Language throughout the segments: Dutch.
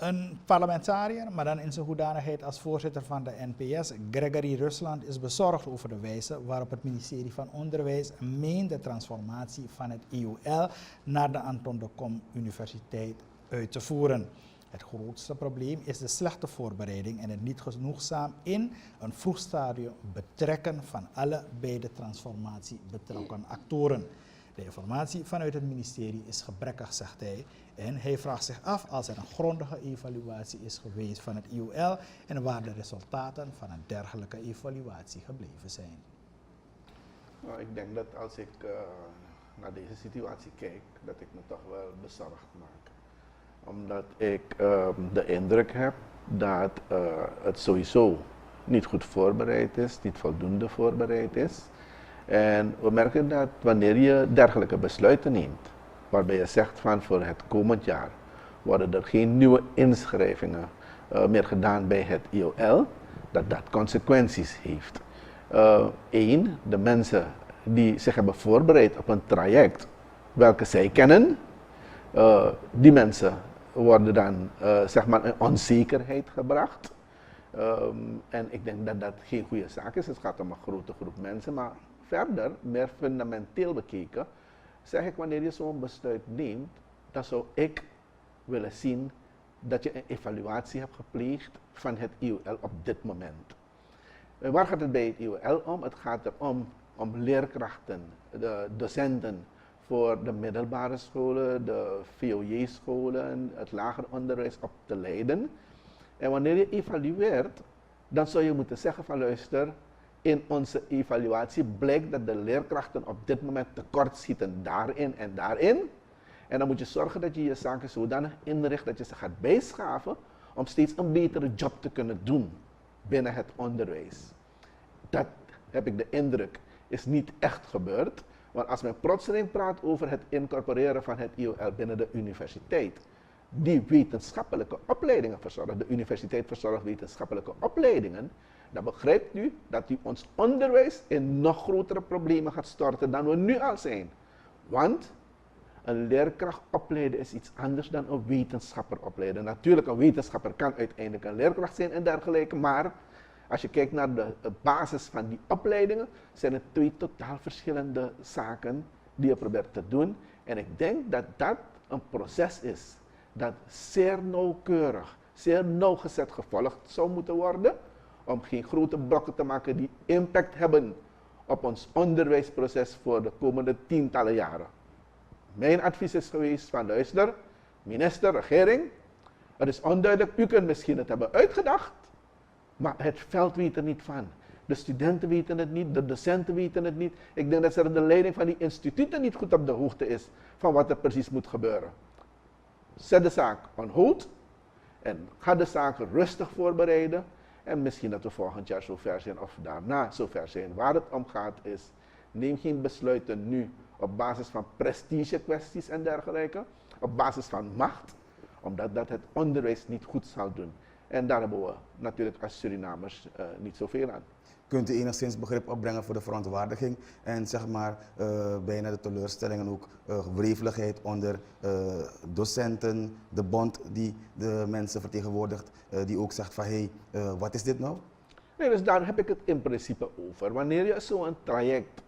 Een parlementariër, maar dan in zijn hoedanigheid als voorzitter van de NPS, Gregory Rusland, is bezorgd over de wijze waarop het ministerie van Onderwijs meent de transformatie van het IOL naar de Anton de Kom Universiteit uit te voeren. Het grootste probleem is de slechte voorbereiding en het niet genoegzaam in een vroeg stadium betrekken van alle bij de transformatie betrokken actoren. De informatie vanuit het ministerie is gebrekkig, zegt hij. En hij vraagt zich af als er een grondige evaluatie is geweest van het IOL en waar de resultaten van een dergelijke evaluatie gebleven zijn. Nou, ik denk dat als ik naar deze situatie kijk, dat ik me toch wel bezorgd maak. Omdat ik de indruk heb dat het sowieso niet goed voorbereid is, niet voldoende voorbereid is. En we merken dat wanneer je dergelijke besluiten neemt, waarbij je zegt van voor het komend jaar worden er geen nieuwe inschrijvingen meer gedaan bij het IOL, dat dat consequenties heeft. Eén, de mensen die zich hebben voorbereid op een traject welke zij kennen, die mensen worden dan zeg maar in onzekerheid gebracht. En ik denk dat dat geen goede zaak is. Het gaat om een grote groep mensen, maar verder, meer fundamenteel bekeken, zeg ik wanneer je zo'n besluit neemt, dan zou ik willen zien dat je een evaluatie hebt gepleegd van het IOL op dit moment. Waar gaat het bij het IOL om? Het gaat erom om leerkrachten, de docenten voor de middelbare scholen, de VOJ-scholen, het lager onderwijs op te leiden. En wanneer je evalueert, dan zou je moeten zeggen van luister, in onze evaluatie blijkt dat de leerkrachten op dit moment tekortschieten daarin en daarin. En dan moet je zorgen dat je je zaken zodanig inricht dat je ze gaat bijschaven om steeds een betere job te kunnen doen binnen het onderwijs. Dat heb ik de indruk is niet echt gebeurd. Want als men plotseling praat over het incorporeren van het IOL binnen de universiteit, die wetenschappelijke opleidingen verzorgt, de universiteit verzorgt wetenschappelijke opleidingen, dan begrijpt u dat u ons onderwijs in nog grotere problemen gaat storten dan we nu al zijn. Want een leerkracht opleiden is iets anders dan een wetenschapper opleiden. Natuurlijk, een wetenschapper kan uiteindelijk een leerkracht zijn en dergelijke, maar als je kijkt naar de basis van die opleidingen, zijn het twee totaal verschillende zaken die je probeert te doen. En ik denk dat dat een proces is dat zeer nauwkeurig, zeer nauwgezet gevolgd zou moeten worden, om geen grote blokken te maken die impact hebben op ons onderwijsproces voor de komende tientallen jaren. Mijn advies is geweest van luister, minister, regering, het is onduidelijk, u kunt misschien het hebben uitgedacht, maar het veld weet er niet van. De studenten weten het niet, de docenten weten het niet. Ik denk dat de leiding van die instituten niet goed op de hoogte is van wat er precies moet gebeuren. Zet de zaak on hold en ga de zaken rustig voorbereiden. En misschien dat we volgend jaar zover zijn of daarna zover zijn. Waar het om gaat is, neem geen besluiten nu op basis van prestige kwesties en dergelijke. Op basis van macht, omdat dat het onderwijs niet goed zal doen. En daar hebben we natuurlijk als Surinamers niet zoveel aan. Kunt u enigszins begrip opbrengen voor de verontwaardiging en zeg maar bijna de teleurstelling en ook wreveligheid onder docenten, de bond die de mensen vertegenwoordigt, die ook zegt van hé, wat is dit nou? Nee, dus daar heb ik het in principe over. Wanneer je zo'n traject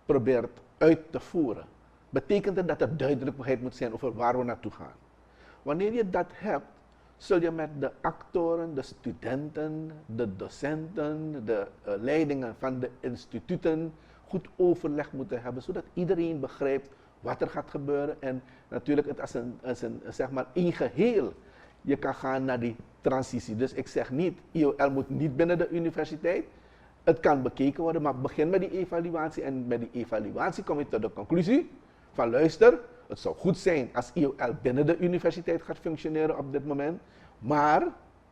probeert uit te voeren, betekent het dat er duidelijkheid moet zijn over waar we naartoe gaan. Wanneer je dat hebt, zul je met de actoren, de studenten, de docenten, de leidingen van de instituten goed overleg moeten hebben, zodat iedereen begrijpt wat er gaat gebeuren en natuurlijk het als een zeg maar één geheel je kan gaan naar die transitie. Dus ik zeg niet, IOL moet niet binnen de universiteit. Het kan bekeken worden, maar begin met die evaluatie en met die evaluatie kom je tot de conclusie van luister, het zou goed zijn als IOL binnen de universiteit gaat functioneren op dit moment, maar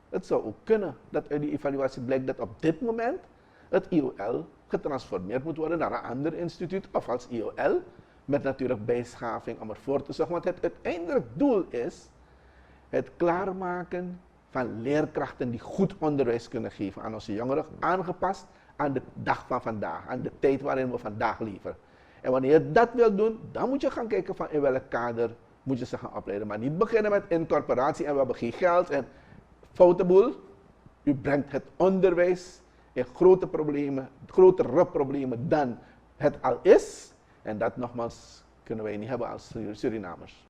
het zou ook kunnen dat uit die evaluatie blijkt dat op dit moment het IOL getransformeerd moet worden naar een ander instituut of als IOL, met natuurlijk bijschaving om ervoor te zorgen. Want het uiteindelijk doel is het klaarmaken van leerkrachten die goed onderwijs kunnen geven aan onze jongeren, aangepast aan de dag van vandaag, aan de tijd waarin we vandaag leven. En wanneer je dat wil doen, dan moet je gaan kijken van in welk kader moet je ze gaan opleiden. Maar niet beginnen met incorporatie en we hebben geen geld en foute boel. U brengt het onderwijs in grotere problemen dan het al is. En dat nogmaals kunnen wij niet hebben als Surinamers.